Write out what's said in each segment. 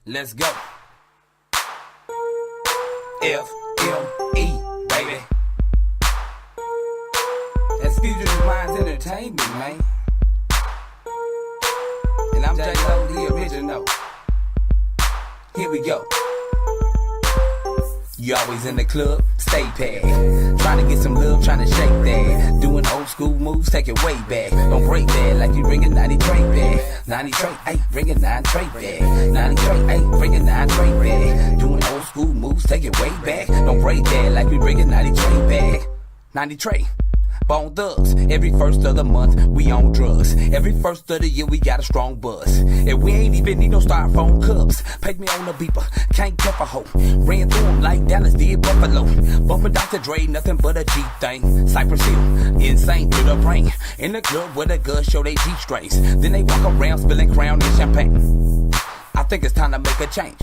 Let's go. FME, baby. Excuse Minds Entertainment, man. And I'm J-Lo, the original. Here we go. You always in the club, stay packed. Trying to get some love, trying to shake that. Doing old school moves, take it way back. Don't break that like you bringing 90 tray back. 90 tray, ayy, bringing 9 tray back. 90 tray, ayy, bringing 9 tray back. Doing old school moves, take it way back. Don't break that like we bringing 90 tray back. 90 tray. Bone Thugs, every first of the month, we on drugs. Every first of the year, we got a strong buzz. And we ain't even need no styrofoam cups. Paid me on the beeper, can't cuff a hoe. Ran through them like Dallas did Buffalo. Bumpin' Dr. Dre, nothing but a G thing. Cypress Hill, insane to the brain. In the club where the girls show they G-strings. Then they walk around spilling Crown and champagne. I think it's time to make a change.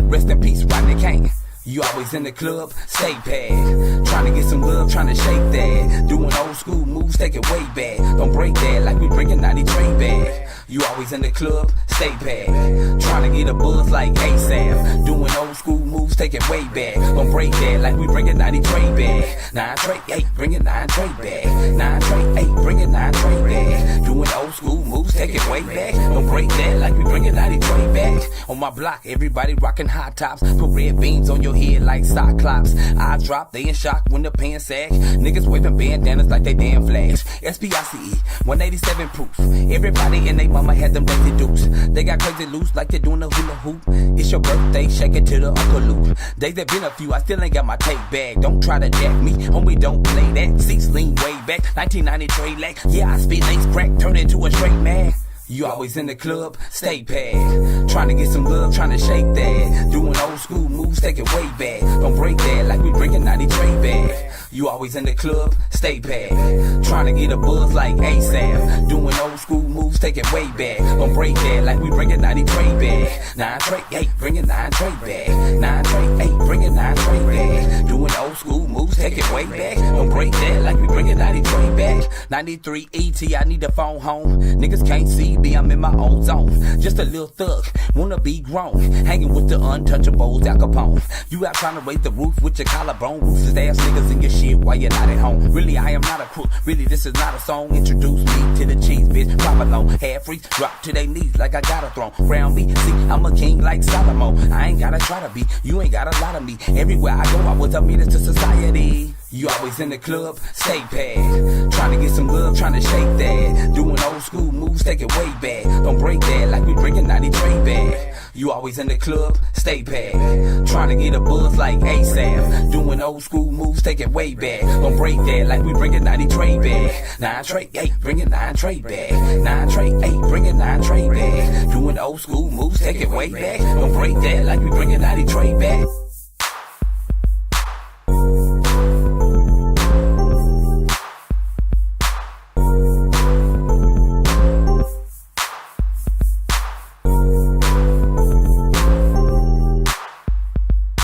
Rest in peace, Rodney King. You always in the club, stay packed. Trying to get some love, trying to shake that. Doing old school moves, take it way back. Don't break that like we bringing 90 tray back. You always in the club, stay packed. Trying to get a buzz like ASAP. Doing old school moves, take it way back. Don't break that like we bringing 90 tray back. 9 tray, 8, bringing 9 tray back. 9 tray, 8, bringing 9 tray back. Doing old school moves, take it way back. Don't break that like we bringing 90 tray back. On my block, everybody rocking high tops. Put red beans on your head like Cyclops. I drop, they in shock when the pants sag. Niggas waving bandanas like they damn flags. SPICE, 187 proof. Everybody and they mama had them lazy dukes. They got crazy loose like they doing a hula hoop. It's your birthday, shake it to the Uncle Luke. Days that been a few, I still ain't got my tape bag. Don't try to jack me, homie, don't play that. Seats lean way back, 1990 Trey lack. Yeah, I spit lace crack, turn into a straight man. You always in the club, stay packed. Trying to get some love, trying to shake that. Doing old school moves, take it way back. Don't break that like we bringing 90 tray back. You always in the club, stay packed. Trying to get a buzz like ASAP. Doing old school moves, take it way back. Don't break that like we bringing 90 tray back. 9 tray, 8, bringing 9 tray back. 9 tray, 8, bringing 9 tray back. Doing old school moves, take it way back. Don't break that like we bringing 90 tray back. 93 ET, I need the phone home. Niggas can't see me, I'm in my own zone. Just a little thug, wanna be grown. Hanging with the untouchables, Al Capone. You out trying to raise the roof with your collarbone. Ruthless ass niggas in your shit while you're not at home. Really, I am not a crook. Really, this is not a song. Introduce me to the cheese, bitch. Pop alone, half free, drop to their knees like I got a throne. Crown me, see, I'm a king like Solomon. I ain't gotta try to be, you ain't got a lot of me. Everywhere I go, I was a menace to society. You always in the club, stay packed. Trying to get some love, trying to shake that. Doing old school moves, take it way back. Don't break that like we bringing 90 tray back. You always in the club, stay packed. Trying to get a buzz like ASAP. Doing old school moves, take it way back. Don't break that like we bringing 90 tray back. 9 tray, 8, bringing 9 tray back. 9 tray, 8, bringing 9 tray back. Doing old school moves, take it way back. Don't break that like we bringing 90 tray back.